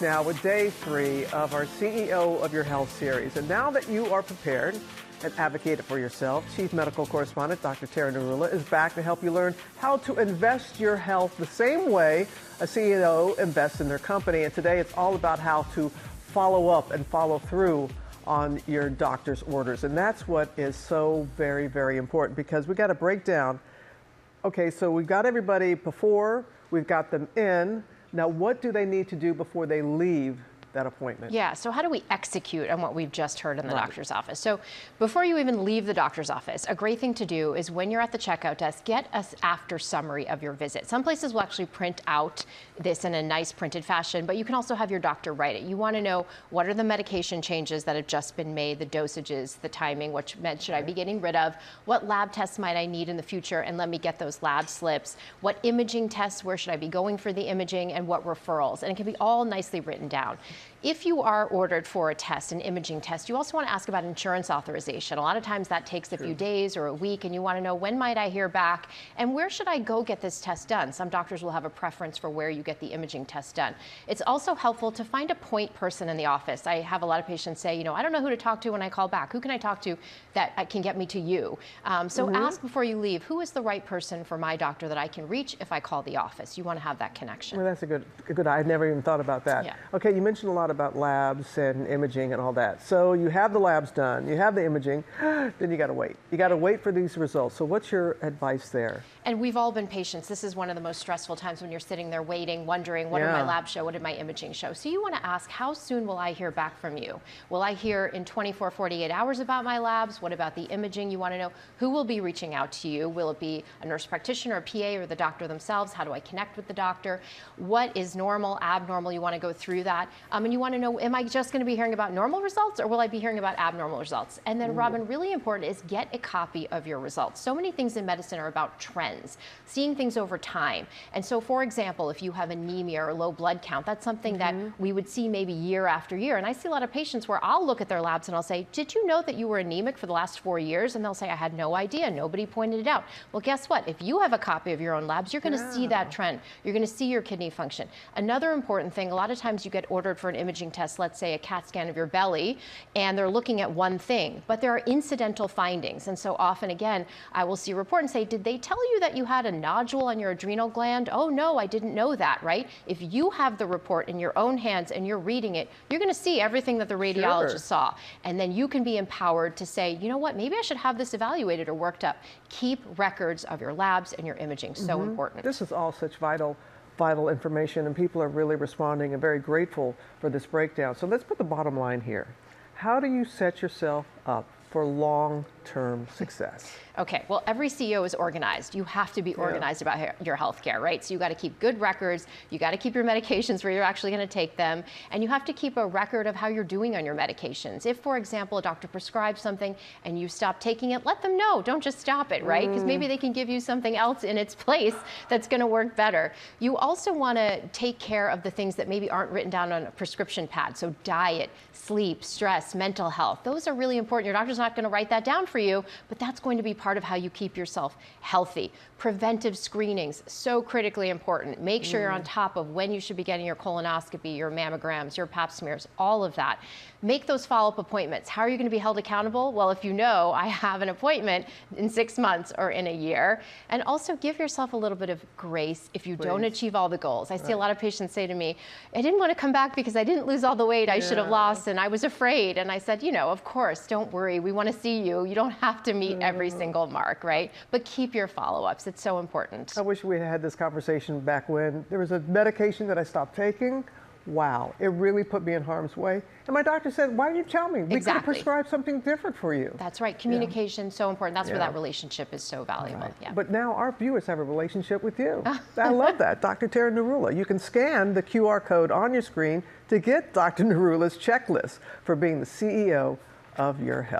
Now with day 3 of our CEO of Your Health series. And now that you are prepared and advocated for yourself, Chief Medical Correspondent Dr. Narula is back to help you learn how to invest your health the same way a CEO invests in their company. And today it's all about how to follow up and follow through on your doctor's orders. And that's what is so very, very important, because we got to break down. Okay, so we've got everybody before, we've got them in. Now, what do they need to do before they leave that appointment? Yeah, so how do we execute on what we've just heard in the doctor's office? So before you even leave the doctor's office, a great thing to do is when you're at the checkout desk, get an after summary of your visit. Some places will actually print out this in a nice printed fashion, but you can also have your doctor write it. You want to know what are the medication changes that have just been made, the dosages, the timing, which meds should I be getting rid of, what lab tests might I need in the future, and let me get those lab slips, what imaging tests, where should I be going for the imaging, and what referrals, and it can be all nicely written down. If you are ordered for a test, an imaging test, you also want to ask about insurance authorization. A lot of times that takes a few days or a week, and you want to know, when might I hear back, and where should I go get this test done? Some doctors will have a preference for where you get the imaging test done. It's also helpful to find a point person in the office. I have a lot of patients say, I don't know who to talk to when I call back. Who can I talk to that can get me to you? So ask before you leave, who is the right person for my doctor that I can reach if I call the office? You want to have that connection. Well, that's a good. I'd never even thought about that. Yeah. Okay, you mentioned a lot about labs and imaging and all that. So you have the labs done, you have the imaging, then you got to wait. You got to wait for these results. So what's your advice there? And we've all been patients. This is one of the most stressful times when you're sitting there waiting, wondering, what did my lab show? What did my imaging show? So you want to ask, how soon will I hear back from you? Will I hear in 24, 48 hours about my labs? What about the imaging? You want to know who will be reaching out to you. Will it be a nurse practitioner, a PA, or the doctor themselves? How do I connect with the doctor? What is normal, abnormal? You want to go through that. And you want to know, am I just going to be hearing about normal results, or will I be hearing about abnormal results? And then, Robin, really important is get a copy of your results. So many things in medicine are about trends, seeing things over time. And so, for example, if you have anemia or low blood count, that's something that we would see maybe year after year. And I see a lot of patients where I'll look at their labs and I'll say, did you know that you were anemic for the last 4 years? And they'll say, I had no idea. Nobody pointed it out. Well, guess what? If you have a copy of your own labs, you're going to see that trend. You're going to see your kidney function. Another important thing, a lot of times you get ordered for an imaging test, let's say a CAT scan of your belly, and they're looking at one thing, but there are incidental findings. And so often, again, I will see a report and say, did they tell you that you had a nodule on your adrenal gland? Oh, no, I didn't know that, right? If you have the report in your own hands and you're reading it, you're going to see everything that the radiologist saw. And then you can be empowered to say, you know what, maybe I should have this evaluated or worked up. Keep records of your labs and your imaging. So important. This is all such vital information, and people are really responding and very grateful for this breakdown. So let's put the bottom line here. How do you set yourself up for long-term success? Okay, well, every CEO is organized. You have to be organized about your healthcare, right? So you got to keep good records. You got to keep your medications where you're actually going to take them. And you have to keep a record of how you're doing on your medications. If, for example, a doctor prescribes something and you stop taking it, let them know. Don't just stop it, right? Because maybe they can give you something else in its place that's going to work better. You also want to take care of the things that maybe aren't written down on a prescription pad. So diet, sleep, stress, mental health. Those are really important. Your doctor's not going to write that down for you, but that's going to be part of how you keep yourself healthy. Preventive screenings, so critically important. Make sure you're on top of when you should be getting your colonoscopy, your mammograms, your pap smears, all of that. Make those follow-up appointments. How are you going to be held accountable? Well, if you know I have an appointment in 6 months or in a year. And also give yourself a little bit of grace if you don't achieve all the goals. I see a lot of patients say to me, I didn't want to come back because I didn't lose all the weight I should have lost, and I was afraid. And I said, of course, don't worry. We want to see you. You don't have to meet every single mark, right? But keep your follow-ups. It's so important. I wish we had this conversation back when there was a medication that I stopped taking. Wow, it really put me in harm's way. And my doctor said, why didn't you tell me? We could have prescribed something different for you. That's right. Communication, so important. That's where that relationship is so valuable. Right. Yeah. But now our viewers have a relationship with you. I love that. Dr. Narula. You can scan the QR code on your screen to get Dr. Narula's checklist for being the CEO of your health.